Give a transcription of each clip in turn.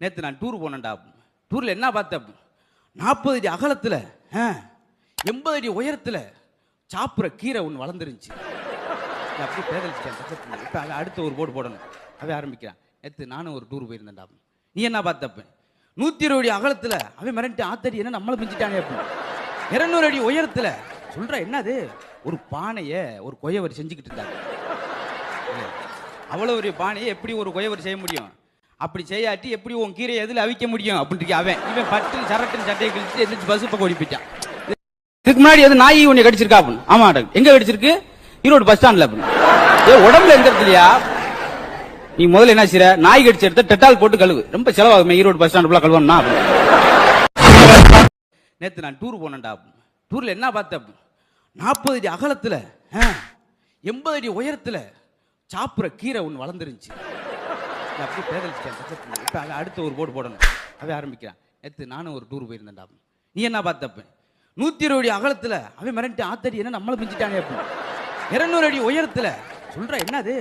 நேற்று நான் டூர் போனேன்டா. டூரில் என்ன பார்த்தேன், 40 அடி அகலத்தில் 80 அடி உயரத்தில் சாப்பிட்ற கீரை ஒன்று வளர்ந்துருந்துச்சு. அப்படி பேதலிச்சிட்டேன். இப்போ அடுத்த ஒரு போர்டு போடணும், அவன் ஆரம்பிக்கிறான். நேற்று நானும் ஒரு டூர் போயிருந்தேன்டா. நீ என்ன பார்த்தப்ப 120 அடி அகலத்தில் அவன் மிரண்டு ஆத்தடி என்ன நம்மளை மிஞ்சிட்டாங்க. அப்படி 200 அடி உயரத்தில் சொல்கிற என்னது, ஒரு பானையை ஒரு கொயவர் செஞ்சுக்கிட்டு இருந்தாங்க. அவ்வளோ ஒரு பானையை எப்படி ஒரு கொயவர் செய்ய முடியும்? அப்படி செய்யாட்டி எப்படி உன் கீரை எதில் அவிக்க முடியும் அப்படின்ட்டு அவன் இவன் பட்டு சரட்டுன்னு சட்டையை கழிச்சு எதிர்த்து பஸ் பக்கம் ஓடி போயிட்டான். இதுக்கு முன்னாடி எது நாய் உன்னை கடிச்சிருக்கா அப்படின்னு. ஆமா, எங்க கடிச்சிருக்கு? ஈரோடு பஸ் ஸ்டாண்ட்ல அப்படின்னு. உடம்புல எந்த இடத்துலயா? நீ முதல்ல என்ன செய்ற, நாய் கடிச்ச எடுத்த டெட்டால் போட்டு கழுவு, ரொம்ப செலவாகுமே ஈரோடு பஸ் ஸ்டாண்ட் கழுவணும்னா. நேற்று நான் டூர் போனேன்டா. டூர்ல என்ன பார்த்தேன், 40 அடி அகலத்துல 80 அடி உயரத்துல சாப்பிட்ற கீரை ஒன்று வளர்ந்துருந்துச்சு. அப்படி பேதலிச்சிட்டேன். இப்போ அடுத்த ஒரு போர்டு போடணும், அவன் ஆரம்பிக்கிறான். நேற்று நானும் ஒரு டூர் போயிருந்தேன்டா. நீ என்ன பார்த்தப்ப 120 அடி அகலத்தில் அவன் மிரண்டு ஆத்தடி என்ன நம்மளை மிஞ்சிட்டாங்க. அப்படி 200 அடி உயரத்தில் சொல்கிற என்னது,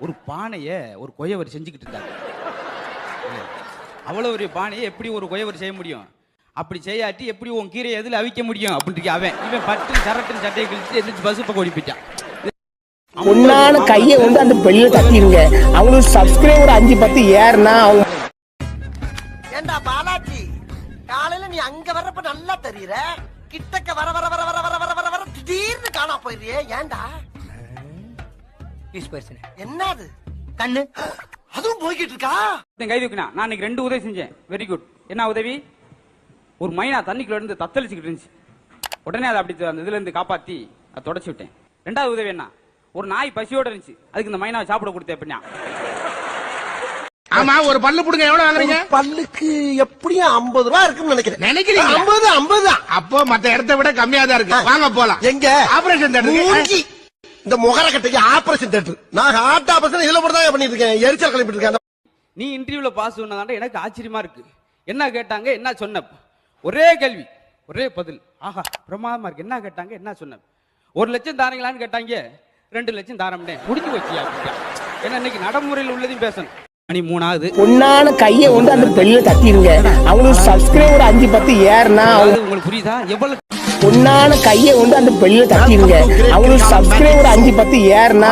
ஒரு பானையை ஒரு கொயவர் செஞ்சுக்கிட்டு இருந்தாங்க. அவ்வளோ ஒரு பானையை எப்படி ஒரு கொயவர் செய்ய முடியும்? அப்படி செய்யாட்டி எப்படி உன் கீரை எதில் அவிக்க முடியும் அப்படின்ட்டு அவன் இவன் பட்டு சரட்டுன்னு சட்டையை கழிச்சு எதிர்த்து பஸ் பக்கம் ஓடி போயிட்டான். பொண்ணான கையை வந்து அந்த பெல்ல தட்டிடுங்க. அவங்களுக்கு சப்ஸ்கிரைபர் 5-10 ஏறுனா அவங்க. ஏண்டா பாலாஜி, காலையில நீ அங்க வர்றப்ப நல்லா தெரியுற, கிட்டக்க வர வர வர வர வர வர வர வர திடீர்னு காணா போயிடுறியே, ஏண்டா? என்னது கண்ணு அதுவும் போய்கிட்டு இருக்கா? கை தூக்கினா நான் இன்னைக்கு 2 உதவி செஞ்சேன். Very good. என்ன உதவி? ஒரு மைனா தண்ணிக்குள்ள இருந்து தத்தளிச்சுக்கிட்டு இருந்துச்சு. உடனே அதை அப்படி அந்த இதுல இருந்து காப்பாத்தி அதை தொடச்சு விட்டேன். 2வது உதவி என்ன, ஒரு நாய் பசியோட இருந்துச்சு, அதுக்கு இந்த மைனாவை சாப்பிட கொடுத்தேன். அப்படின்னா ஆமா, ஒரு பல்லு புடுங்க எவ்வளவு வாங்குறீங்க? பல்லுக்கு எப்படியும் 50 ரூபா இருக்குன்னு நினைக்கிறேன். நினைக்கிறீங்க? 50 அப்போ மத்த இடத்தை விட கம்மியா தான் இருக்கு. வாங்க போலாம். எங்க? ஆபரேஷன் தேட்டருக்கு. இந்த முகர கட்டைக்கு ஆபரேஷன் தேட்டர். நான் ஹார்ட் ஆபரேஷன் இதுல போட்டு தான் பண்ணிட்டு இருக்கேன். எரிச்சல் கிளப்பிட்டு இருக்கேன். நீ இன்டர்வியூல பாஸ் பண்ணதாண்டா எனக்கு ஆச்சரியமா இருக்கு. என்ன கேட்டாங்க, என்ன சொன்ன? ஒரே கேள்வி ஒரே பதில். ஆஹா, பிரமாதமா இருக்கு. என்ன கேட்டாங்க, என்ன சொன்ன? 1 லட்சம் தாரீங்களான்னு கேட்டாங்க. 2 லட்சம் தாரம்னே, முடிஞ்சு வச்சியா? ஏன்னா இன்னைக்கு நடைமுறையில் உள்ளதையும் பேசணும். மணி 3 பொண்ணான கையை வந்து அந்த பெல்ல தட்டிடுங்க. அவங்களுக்கு சப்ஸ்கிரைபர் 5-10 ஏறுனா உங்களுக்கு புரியுதா? எவ்வளவு பொண்ணான கையை வந்து அந்த பெல்ல தட்டிடுங்க. அவங்களுக்கு சப்ஸ்கிரைபர் 5-10 ஏறுனா